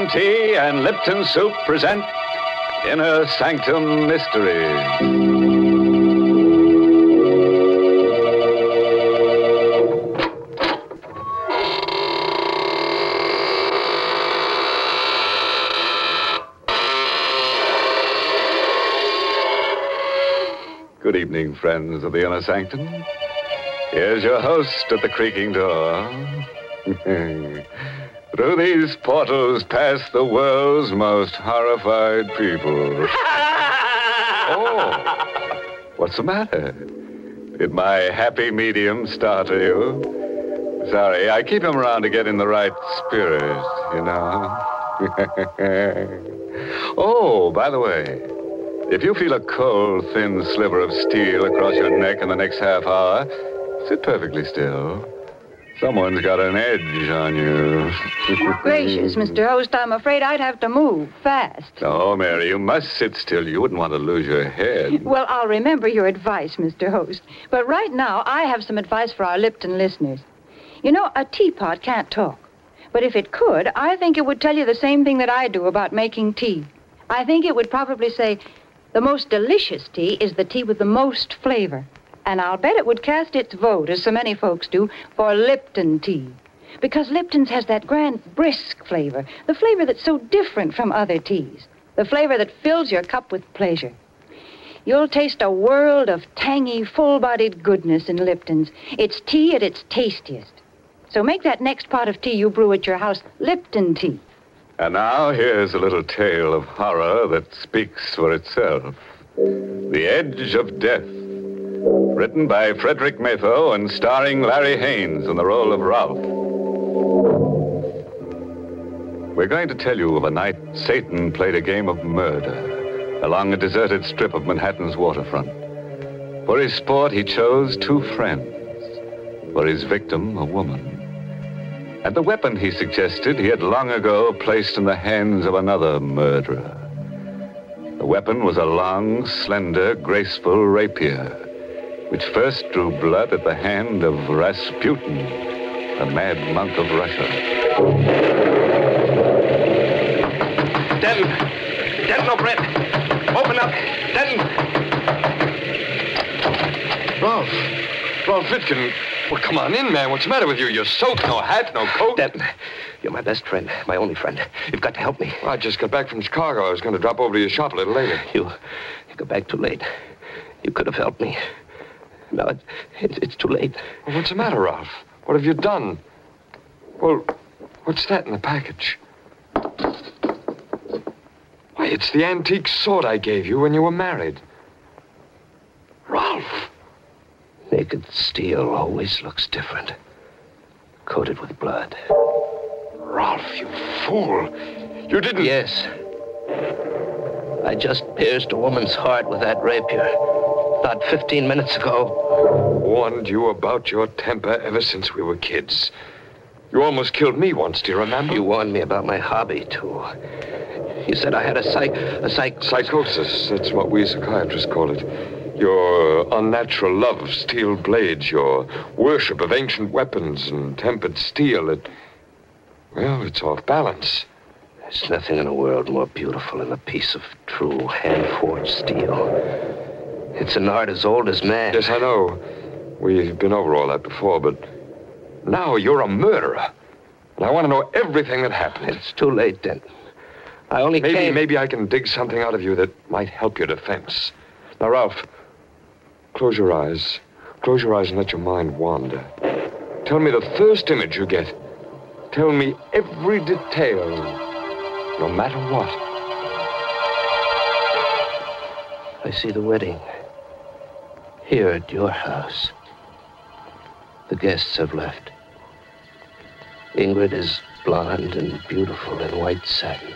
Lipton Tea and Lipton Soup present Inner Sanctum Mysteries. Good evening, friends of the Inner Sanctum. Here's your host at the creaking door. Through these portals pass the world's most horrified people. Oh, what's the matter? Did my happy medium startle you? Sorry, I keep him around to get in the right spirit, you know. Oh, by the way, if you feel a cold, thin sliver of steel across your neck in the next half hour, sit perfectly still. Someone's got an edge on you. Gracious, Mr. Host, I'm afraid I'd have to move fast. Oh, Mary, you must sit still. You wouldn't want to lose your head. Well, I'll remember your advice, Mr. Host. But right now, I have some advice for our Lipton listeners. You know, a teapot can't talk. But if it could, I think it would tell you the same thing that I do about making tea. I think it would probably say, the most delicious tea is the tea with the most flavor. And I'll bet it would cast its vote, as so many folks do, for Lipton tea. Because Lipton's has that grand, brisk flavor, the flavor that's so different from other teas, the flavor that fills your cup with pleasure. You'll taste a world of tangy, full-bodied goodness in Lipton's. It's tea at its tastiest. So make that next pot of tea you brew at your house Lipton tea. And now here's a little tale of horror that speaks for itself. The Edge of Death. Written by Frederick Matho and starring Larry Haynes in the role of Ralph. We're going to tell you of a night Satan played a game of murder along a deserted strip of Manhattan's waterfront. For his sport, he chose two friends. For his victim, a woman. And the weapon he suggested he had long ago placed in the hands of another murderer. The weapon was a long, slender, graceful rapier, which first drew blood at the hand of Rasputin, the mad monk of Russia. Denton! Denton O'Brien! Open up! Denton! Ralph Vitkin. Well, come on in, man. What's the matter with you? You're soaked. No hat, no coat. Denton, you're my best friend, my only friend. You've got to help me. Well, I just got back from Chicago. I was going to drop over to your shop a little later. You got back too late. You could have helped me. No, it's too late. Well, what's the matter, Ralph? What have you done? Well, what's that in the package? Why, it's the antique sword I gave you when you were married. Ralph! Naked steel always looks different. Coated with blood. Ralph, you fool. You didn't... Yes. I just pierced a woman's heart with that rapier. About 15 minutes ago. Warned you about your temper ever since we were kids. You almost killed me once, do you remember? You warned me about my hobby, too. You said I had a psychosis. That's what we psychiatrists call it. Your unnatural love of steel blades, your worship of ancient weapons and tempered steel, it's off balance. There's nothing in the world more beautiful than a piece of true hand-forged steel. It's an art as old as man. Yes, I know. We've been over all that before, but now you're a murderer. And I want to know everything that happened. It's too late, Denton. I only came... Maybe I can dig something out of you that might help your defense. Now, Ralph, close your eyes. Close your eyes and let your mind wander. Tell me the first image you get. Tell me every detail, no matter what. I see the wedding. Here at your house. The guests have left. Ingrid is blonde and beautiful in white satin.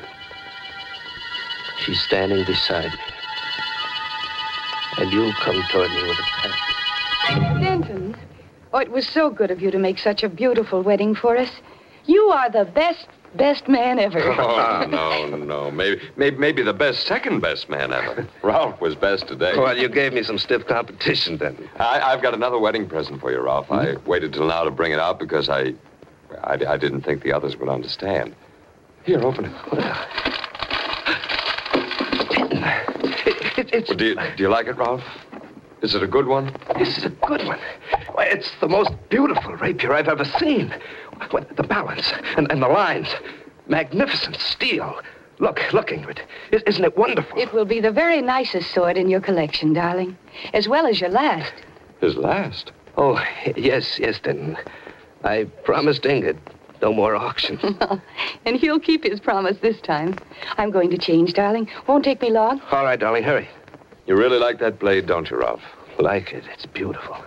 She's standing beside me. And you come toward me with a package. Denton, oh, it was so good of you to make such a beautiful wedding for us. You are the best man ever. Oh, no. Maybe the second best man ever. Ralph was best today. Well, you gave me some stiff competition, Denton. I've got another wedding present for you, Ralph. I waited till now to bring it out because I didn't think the others would understand. Here, open it. Well, do you like it, Ralph? Is it a good one? This is a good one. Why, it's the most beautiful rapier I've ever seen. What, the balance and the lines. Magnificent steel. Look, Ingrid. Isn't it wonderful? It will be the very nicest sword in your collection, darling. As well as your last. His last? Oh, yes, Denton. I promised Ingrid no more auctions. And he'll keep his promise this time. I'm going to change, darling. Won't take me long. All right, darling, hurry. You really like that blade, don't you, Ralph? Like it. It's beautiful.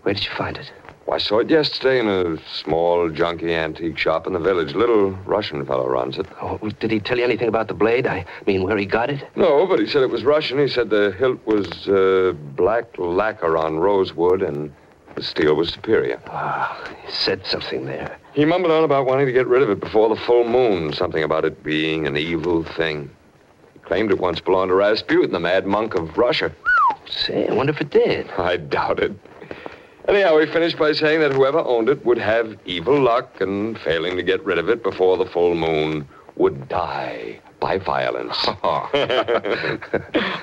Where did you find it? Well, I saw it yesterday in a small, junky antique shop in the village. Little Russian fellow runs it. Oh, did he tell you anything about the blade? I mean, where he got it? No, but he said it was Russian. He said the hilt was black lacquer on rosewood and the steel was superior. Ah, he said something there. He mumbled on about wanting to get rid of it before the full moon. Something about it being an evil thing. He claimed it once belonged to Rasputin, the mad monk of Russia. Say, I wonder if it did. I doubt it. Anyhow, he finished by saying that whoever owned it would have evil luck, and failing to get rid of it before the full moon, would die by violence. I'll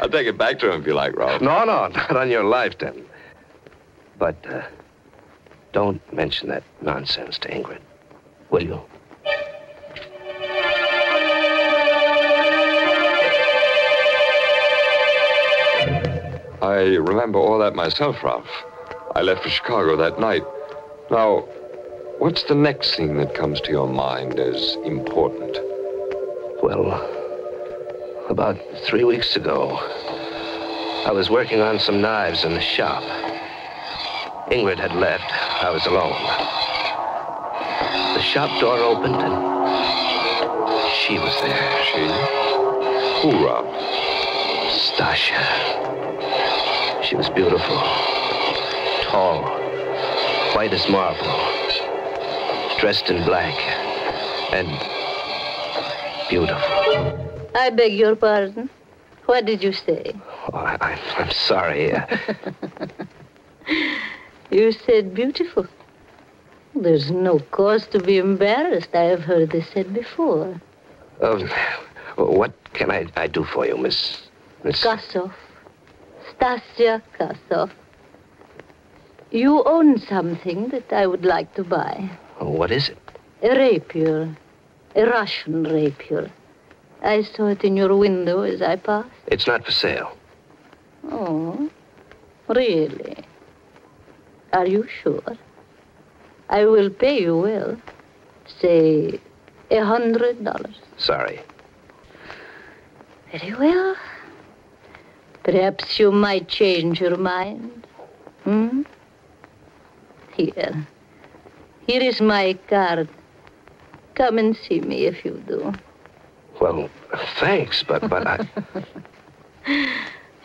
take it back to him if you like, Ralph. No, not on your life, Denton. But don't mention that nonsense to Ingrid, will you? I remember all that myself, Ralph. I left for Chicago that night. Now, what's the next thing that comes to your mind as important? Well, about 3 weeks ago, I was working on some knives in the shop. Ingrid had left. I was alone. The shop door opened, and she was there. She? Who, Ralph? Stasha. She was beautiful. Tall. White as marble. Dressed in black. And beautiful. I beg your pardon. What did you say? Oh, I'm sorry. You said beautiful. There's no cause to be embarrassed. I have heard this said before. What can I do for you, Miss... Kasov. Stasia Kasov. You own something that I would like to buy. Oh, what is it? A rapier. A Russian rapier. I saw it in your window as I passed. It's not for sale. Oh, really? Are you sure? I will pay you well. Say, $100. Sorry. Very well. Perhaps you might change your mind. Here. Here is my card. Come and see me if you do. Well, thanks, but I...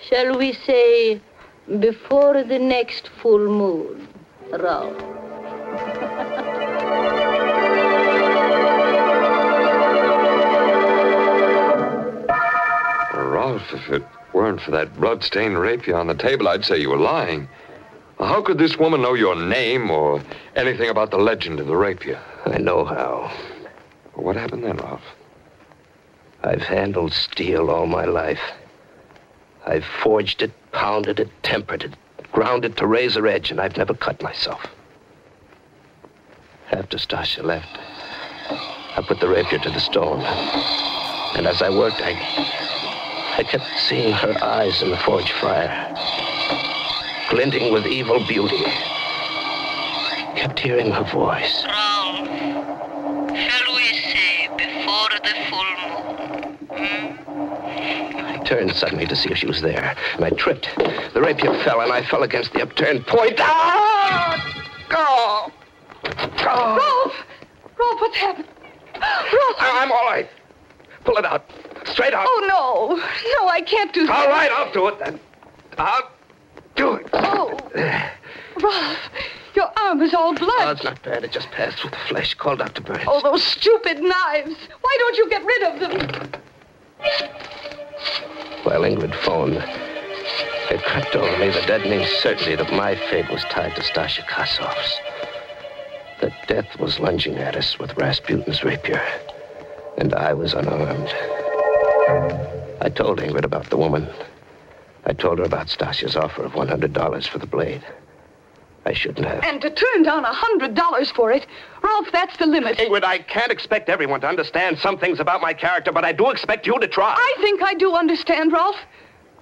Shall we say before the next full moon, Ralph? Ralph, if it weren't for that blood-stained rapier on the table, I'd say you were lying. How could this woman know your name or anything about the legend of the rapier? I know how. What happened then, Ralph? I've handled steel all my life. I've forged it, pounded it, tempered it, ground it to razor edge, and I've never cut myself. After Stasha left, I put the rapier to the stone. And as I worked, I kept seeing her eyes in the forge fire, glinting with evil beauty. Kept hearing her voice. Ralph, shall we say before the full moon? I turned suddenly to see if she was there, and I tripped. The rapier fell, and I fell against the upturned point. Ah! Go! Rolf, what's happened? Rolf! I'm all right. Pull it out. Straight out. Oh, no. No, I can't do that. All right, I'll do it then. I'll do it. Oh. Rolf, your arm is all blood. Oh, it's not bad. It just passed through the flesh. Call Dr. Burns. Oh, those stupid knives. Why don't you get rid of them? While Ingrid phoned, it crept over me the deadening certainty that my fate was tied to Stasha Kasov's. That death was lunging at us with Rasputin's rapier. And I was unarmed. I told Ingrid about the woman. I told her about Stasia's offer of $100 for the blade. I shouldn't have. And to turn down $100 for it, Ralph, that's the limit. Ingrid, I can't expect everyone to understand some things about my character, but I do expect you to try. I think I do understand, Ralph.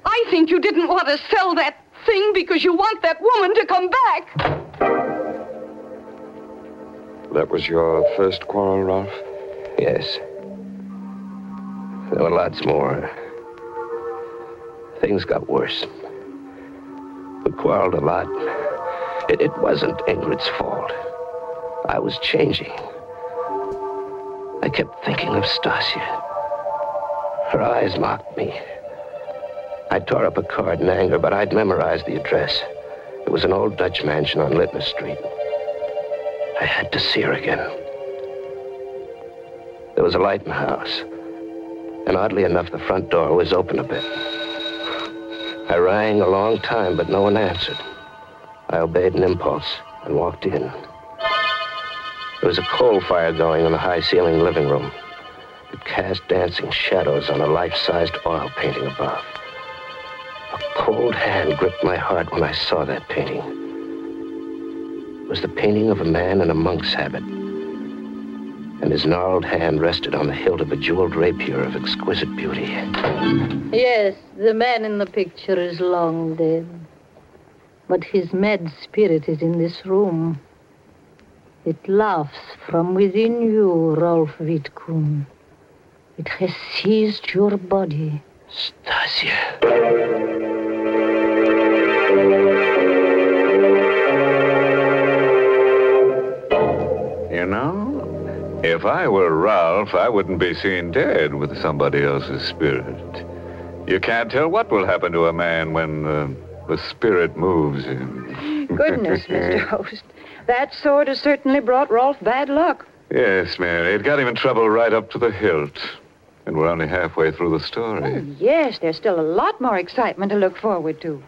I think you didn't want to sell that thing because you want that woman to come back. That was your first quarrel, Ralph? Yes. There were lots more. Things got worse. We quarreled a lot. It wasn't Ingrid's fault. I was changing. I kept thinking of Stasia. Her eyes mocked me. I tore up a card in anger, but I'd memorized the address. It was an old Dutch mansion on Litmus Street. I had to see her again. There was a light in the house. And oddly enough, the front door was open a bit. I rang a long time, but no one answered. I obeyed an impulse and walked in. There was a coal fire going in the high-ceiling living room. It cast dancing shadows on a life-sized oil painting above. A cold hand gripped my heart when I saw that painting. It was the painting of a man in a monk's habit. And his gnarled hand rested on the hilt of a jeweled rapier of exquisite beauty. Yes, the man in the picture is long dead. But his mad spirit is in this room. It laughs from within you, Rolf Wittkuhn. It has seized your body. Stasia. You know, if I were Ralph, I wouldn't be seen dead with somebody else's spirit. You can't tell what will happen to a man when the spirit moves him. Goodness, Mr. Host. That sword has certainly brought Rolf bad luck. Yes, Mary. It got him in trouble right up to the hilt. And we're only halfway through the story. Oh, yes, there's still a lot more excitement to look forward to.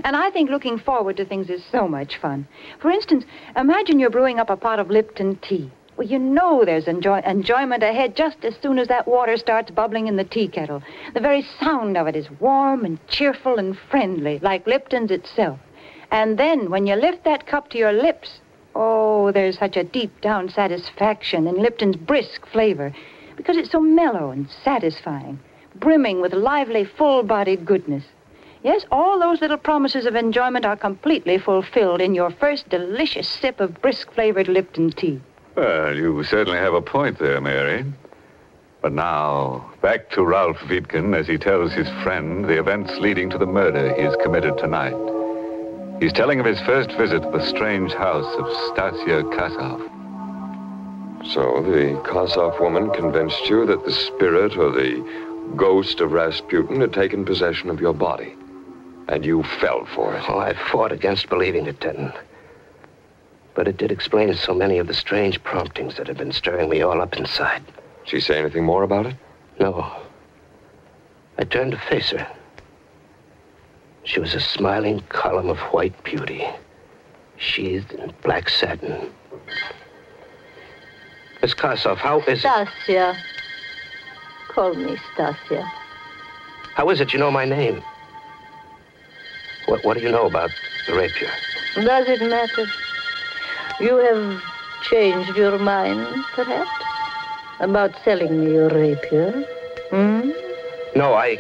And I think looking forward to things is so much fun. For instance, imagine you're brewing up a pot of Lipton tea. Well, you know there's enjoyment ahead just as soon as that water starts bubbling in the tea kettle. The very sound of it is warm and cheerful and friendly, like Lipton's itself. And then, when you lift that cup to your lips, oh, there's such a deep-down satisfaction in Lipton's brisk flavor, because it's so mellow and satisfying, brimming with lively, full-bodied goodness. Yes, all those little promises of enjoyment are completely fulfilled in your first delicious sip of brisk-flavored Lipton tea. Well, you certainly have a point there, Mary. But now, back to Ralph Wittgen as he tells his friend the events leading to the murder he's committed tonight. He's telling of his first visit to the strange house of Stasia Kasov. So the Kasov woman convinced you that the spirit or the ghost of Rasputin had taken possession of your body. And you fell for it. Oh, I fought against believing it, Denton. But it did explain so many of the strange promptings that had been stirring me all up inside. Did she say anything more about it? No. I turned to face her. She was a smiling column of white beauty, sheathed in black satin. Miss Kasov, how is it? Stasia. Call me Stasia. How is it you know my name? What do you know about the rapier? Does it matter? You have changed your mind, perhaps? About selling me your rapier? No, I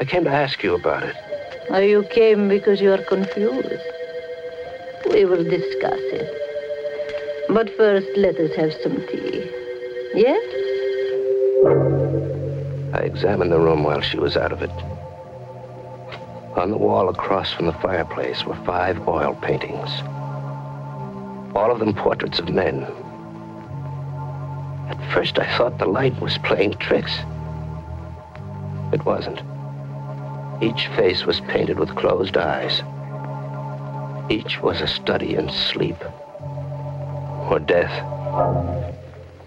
came to ask you about it. Or you came because you are confused? We will discuss it. But first, let us have some tea. Yes? I examined the room while she was out of it. On the wall across from the fireplace were 5 oil paintings. All of them portraits of men. At first, I thought the light was playing tricks. It wasn't. Each face was painted with closed eyes. Each was a study in sleep or death.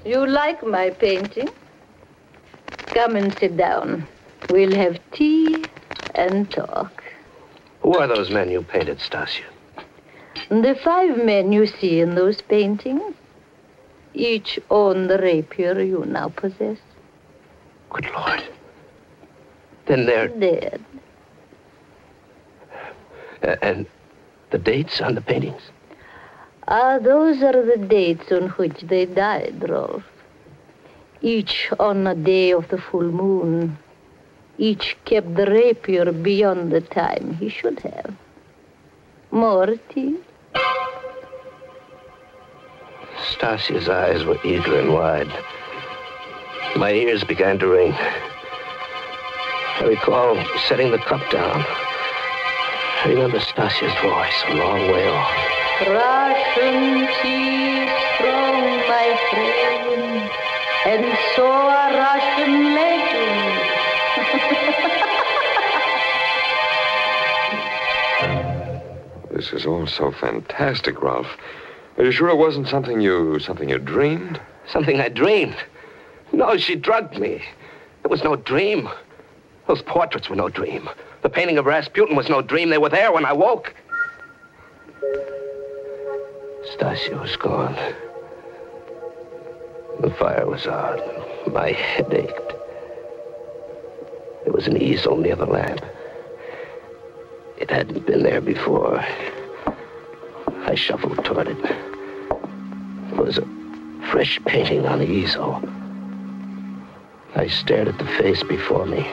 You like my painting? Come and sit down. We'll have tea and talk. Who are those men you painted, Stasia? The 5 men you see in those paintings, each own the rapier you now possess. Good Lord. Then they're... Dead. And the dates on the paintings? Those are the dates on which they died, Rolf. Each on a day of the full moon. Each kept the rapier beyond the time he should have. Morty? Stasia's eyes were eager and wide. My ears began to ring. I recall setting the cup down. I remember Stasia's voice a long way off. Russian tea strong, my friend, and so are Russian legends. This is all so fantastic, Ralph. Are you sure it wasn't something you dreamed? Something I dreamed? No, she drugged me. It was no dream. Those portraits were no dream. The painting of Rasputin was no dream. They were there when I woke. Stasia was gone. The fire was out. My head ached. There was an easel near the lamp. It hadn't been there before. I shuffled toward it. There was a fresh painting on the easel. I stared at the face before me.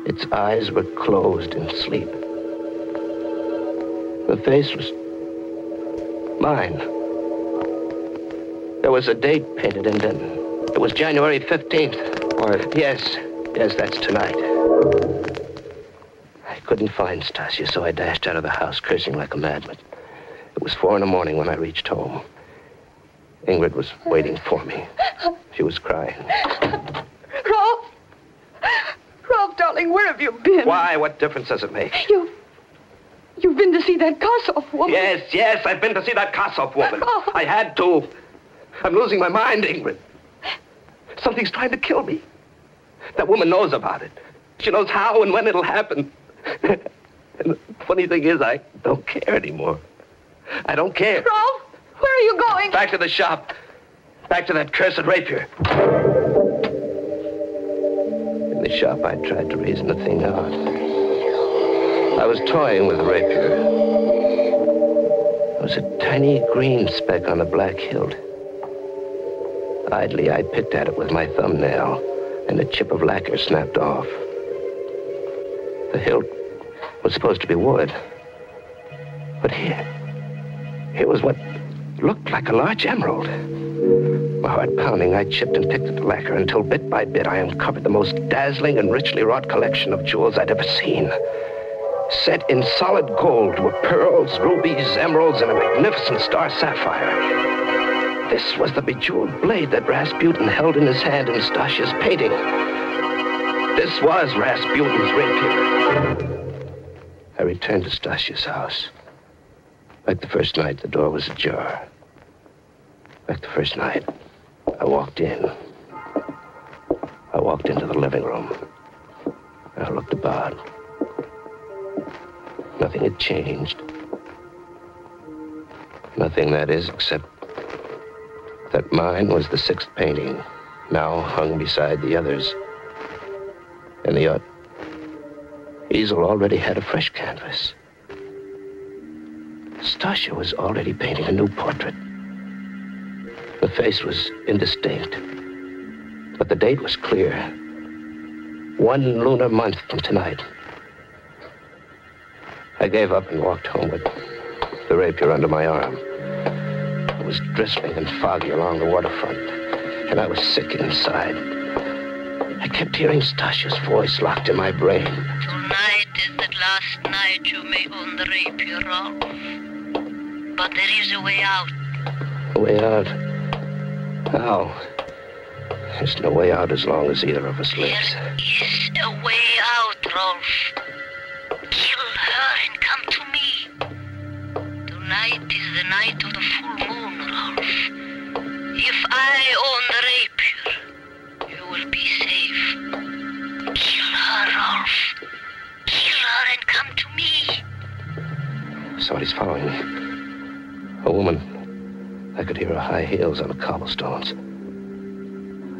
Its eyes were closed in sleep. The face was mine. There was a date painted in it. It was January 15th. Why? Yes, that's tonight. I couldn't find Stasia, so I dashed out of the house, cursing like a madman. It was 4 a.m. when I reached home. Ingrid was waiting for me. She was crying. Rolf! Rolf, darling, where have you been? Why? What difference does it make? You've been to see that Kossoff woman. Yes, I've been to see that Kossoff woman. Oh. I had to. I'm losing my mind, Ingrid. Something's trying to kill me. That woman knows about it. She knows how and when it'll happen. And the funny thing is, I don't care anymore. I don't care. Rolf, where are you going? Back to the shop. Back to that cursed rapier. In the shop, I tried to reason the thing out. I was toying with the rapier. There was a tiny green speck on the black hilt. Idly, I picked at it with my thumbnail, and a chip of lacquer snapped off. The hilt was supposed to be wood. But here was what looked like a large emerald. My heart pounding, I chipped and picked at the lacquer until bit by bit I uncovered the most dazzling and richly wrought collection of jewels I'd ever seen. Set in solid gold were pearls, rubies, emeralds, and a magnificent star sapphire. This was the bejeweled blade that Rasputin held in his hand in Stasia's painting. This was Rasputin's rapier. I returned to Stasia's house. Like the first night, the door was ajar. Like the first night, I walked in. I walked into the living room. I looked about. Nothing had changed. Nothing, that is, except that mine was the 6th painting, now hung beside the others. And the easel already had a fresh canvas. Stasia was already painting a new portrait. The face was indistinct, but the date was clear. 1 lunar month from tonight. I gave up and walked home with the rapier under my arm. It was drizzling and foggy along the waterfront, and I was sick inside. I kept hearing Stasia's voice locked in my brain. Tonight is the last night you may own the rapier, Rolf. But there is a way out. A way out? How? There's no way out as long as either of us lives. There is a way out, Rolf. Kill her and come to me. Tonight is the night of the full moon, Rolf. If I own the rapier, you will be safe. Kill her, Rolf. Kill her and come to me. Somebody's following me. A woman. I could hear her high heels on the cobblestones.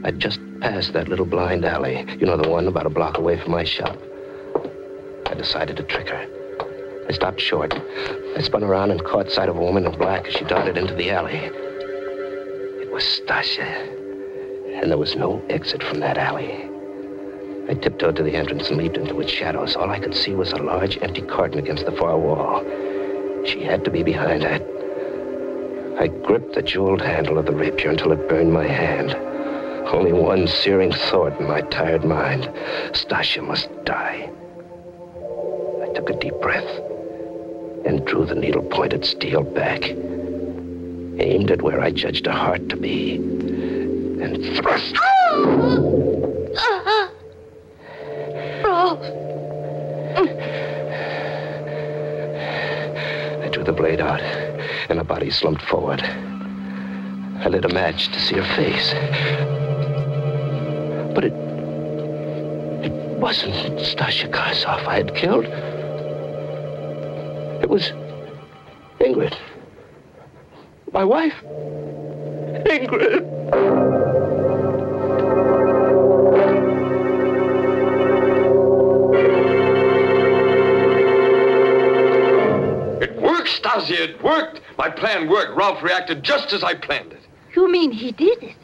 I'd just passed that little blind alley. You know, the one about a block away from my shop. I decided to trick her. I stopped short. I spun around and caught sight of a woman in black as she darted into the alley. It was Stasia. And there was no exit from that alley. I tiptoed to the entrance and leaped into its shadows. All I could see was a large, empty carton against the far wall. She had to be behind that. I gripped the jeweled handle of the rapier until it burned my hand. Only one searing thought in my tired mind. Stasia must die. I took a deep breath and drew the needle-pointed steel back, aimed at where I judged her heart to be, and thrust. Rolf! I drew the blade out, and her body slumped forward. I lit a match to see her face. But it wasn't Stasia Karsov I had killed. It was Ingrid. My wife. Ingrid. It worked, Stasia, it worked. My plan worked. Ralph reacted just as I planned it. You mean he did it?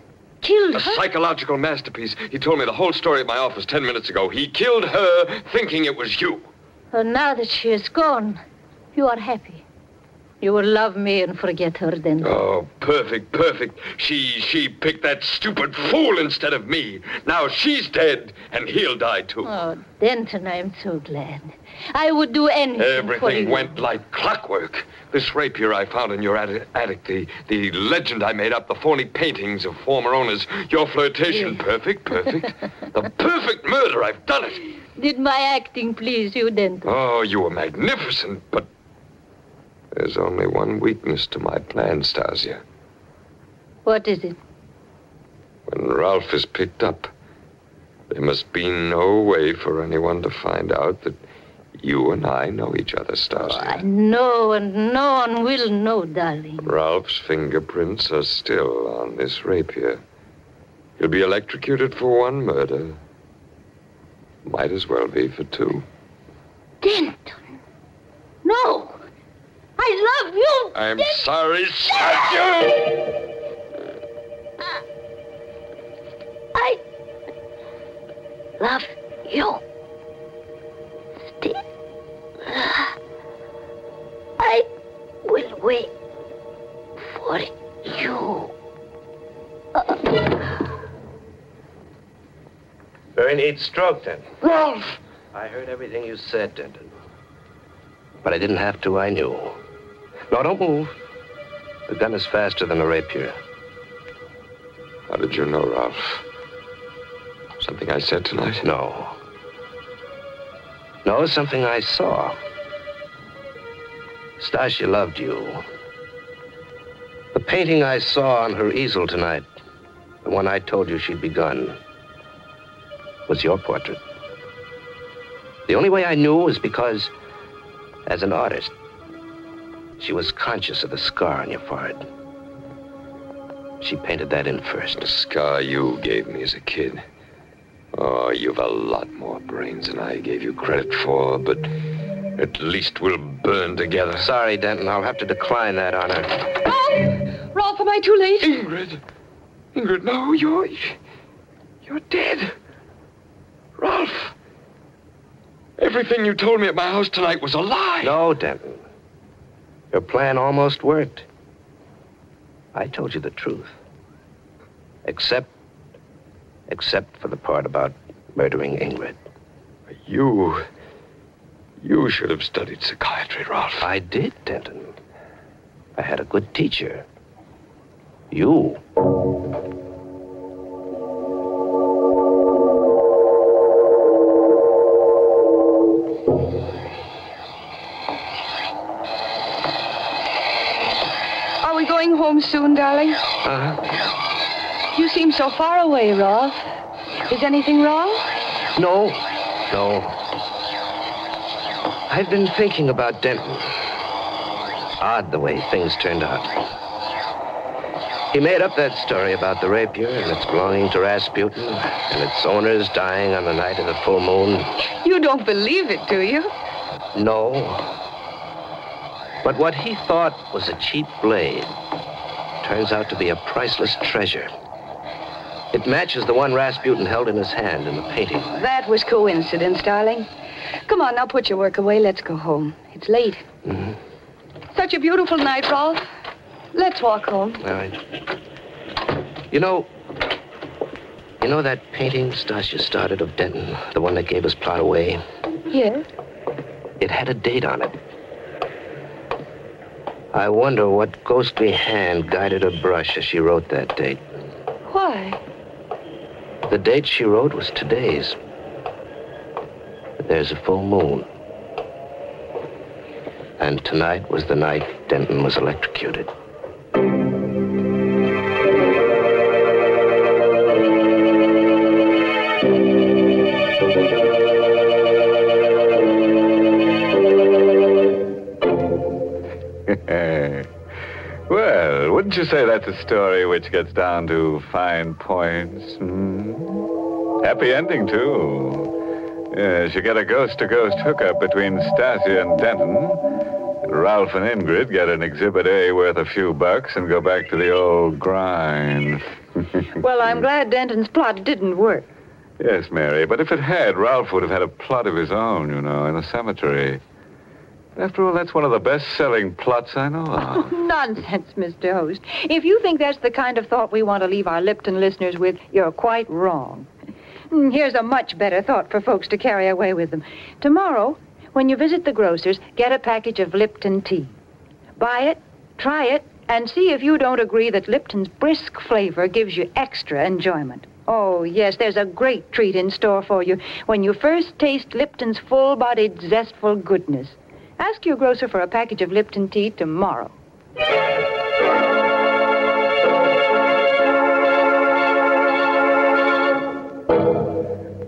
Killed A her? psychological masterpiece. He told me the whole story at my office 10 minutes ago. He killed her thinking it was you. And now that she is gone, you are happy. You will love me and forget her then. Oh, perfect, perfect. She picked that stupid fool instead of me. Now she's dead, and he'll die too. Oh, Denton, I'm so glad. I would do anything for you. Everything went like clockwork. This rapier I found in your attic, the legend I made up, the phony paintings of former owners, your flirtation, Yes. perfect, perfect. The perfect murder, I've done it. Did my acting please you, Denton? Oh, you were magnificent, but there's only one weakness to my plan, Stasia. What is it? When Ralph is picked up, there must be no way for anyone to find out that you and I know each other, Stasia. I know, and no one will know, darling. Ralph's fingerprints are still on this rapier. He'll be electrocuted for one murder. Might as well be for two. Denton! No! I love you! I'm Denton! sorry, Stasia! I love you. Still. I will wait for you. Very neat stroke, Denton. Ralph! I heard everything you said, Denton. But I didn't have to, I knew. No, don't move. The gun is faster than the rapier. How did you know, Ralph? Something I said tonight? No. No, something I saw. Stasia loved you. The painting I saw on her easel tonight, the one I told you she'd begun, was your portrait. The only way I knew was because, as an artist, she was conscious of the scar on your forehead. She painted that in first. The scar you gave me as a kid. Oh, you've a lot more brains than I gave you credit for, but at least we'll burn together. Sorry, Denton, I'll have to decline that honor. Ralph! Ralph, am I too late? Ingrid! Ingrid, no, you're dead. Ralph! Everything you told me at my house tonight was a lie. No, Denton. Your plan almost worked. I told you the truth. Except for the part about murdering Ingrid. You should have studied psychiatry, Ralph. I did, Denton. I had a good teacher. You. Are we going home soon, darling? You seem so far away, Rolf. Is anything wrong? No. I've been thinking about Denton. Odd the way things turned out. He made up that story about the rapier and its belonging to Rasputin and its owners dying on the night of the full moon. You don't believe it, do you? No. But what he thought was a cheap blade turns out to be a priceless treasure. It matches the one Rasputin held in his hand in the painting. That was coincidence, darling. Come on, now put your work away. Let's go home. It's late. Mm-hmm. Such a beautiful night, Rolf. Let's walk home. All right. You know that painting Stasia started of Denton, the one that gave his plot away? Yes? It had a date on it. I wonder what ghostly hand guided her brush as she wrote that date. Why? The date she wrote was today's. But there's a full moon. And tonight was the night Denton was electrocuted. Well, wouldn't you say that's a story which gets down to fine points? Happy ending, too. Yes, you get a ghost-to-ghost hookup between Stasia and Denton. Ralph and Ingrid get an Exhibit A worth a few bucks and go back to the old grind. Well, I'm glad Denton's plot didn't work. Yes, Mary, but if it had, Ralph would have had a plot of his own, in a cemetery. After all, that's one of the best-selling plots I know of. Oh, nonsense, Mr. Host. If you think that's the kind of thought we want to leave our Lipton listeners with, you're quite wrong. Here's a much better thought for folks to carry away with them. Tomorrow, when you visit the grocer's, get a package of Lipton tea. Buy it, try it, and see if you don't agree that Lipton's brisk flavor gives you extra enjoyment. Oh, yes, there's a great treat in store for you when you first taste Lipton's full-bodied, zestful goodness. Ask your grocer for a package of Lipton tea tomorrow.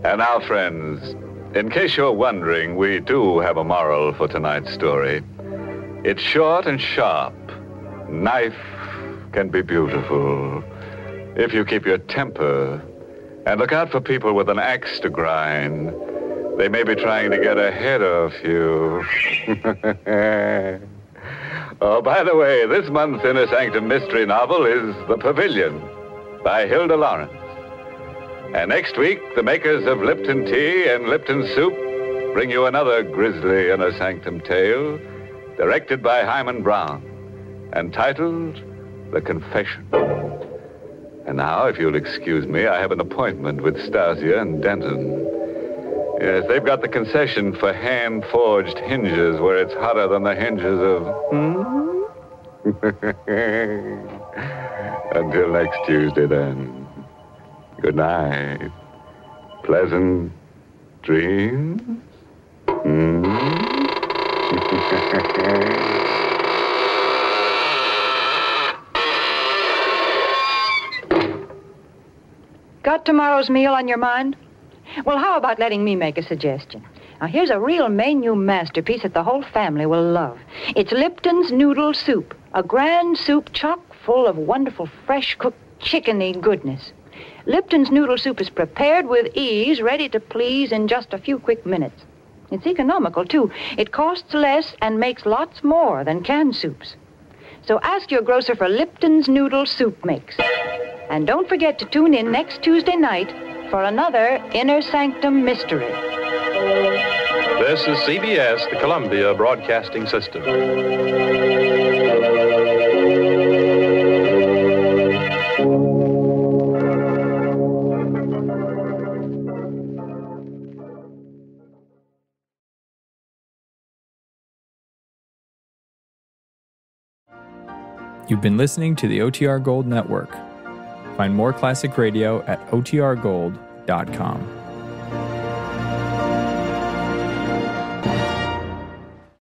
And now, friends, in case you're wondering, we do have a moral for tonight's story. It's short and sharp. Knife can be beautiful if you keep your temper. And look out for people with an axe to grind. They may be trying to get ahead of you. Oh, by the way, this month's Inner Sanctum mystery novel is The Pavilion by Hilda Lawrence. And next week, the makers of Lipton tea and Lipton soup bring you another grisly Inner Sanctum tale, directed by Hyman Brown, and titled The Confession. And now, if you'll excuse me, I have an appointment with Stasia and Denton. Yes, they've got the concession for hand-forged hinges where it's hotter than the hinges of... Until next Tuesday, then. Good night. Pleasant dreams. Got tomorrow's meal on your mind? Well, how about letting me make a suggestion? Now, here's a real menu masterpiece that the whole family will love. It's Lipton's Noodle Soup, a grand soup chock full of wonderful, fresh-cooked chickeny goodness. Lipton's Noodle Soup is prepared with ease, ready to please in just a few quick minutes. It's economical, too. It costs less and makes lots more than canned soups. So ask your grocer for Lipton's Noodle Soup Mix. And don't forget to tune in next Tuesday night for another Inner Sanctum mystery. This is CBS, the Columbia Broadcasting System. You've been listening to the OTR Gold Network. Find more classic radio at otrgold.com.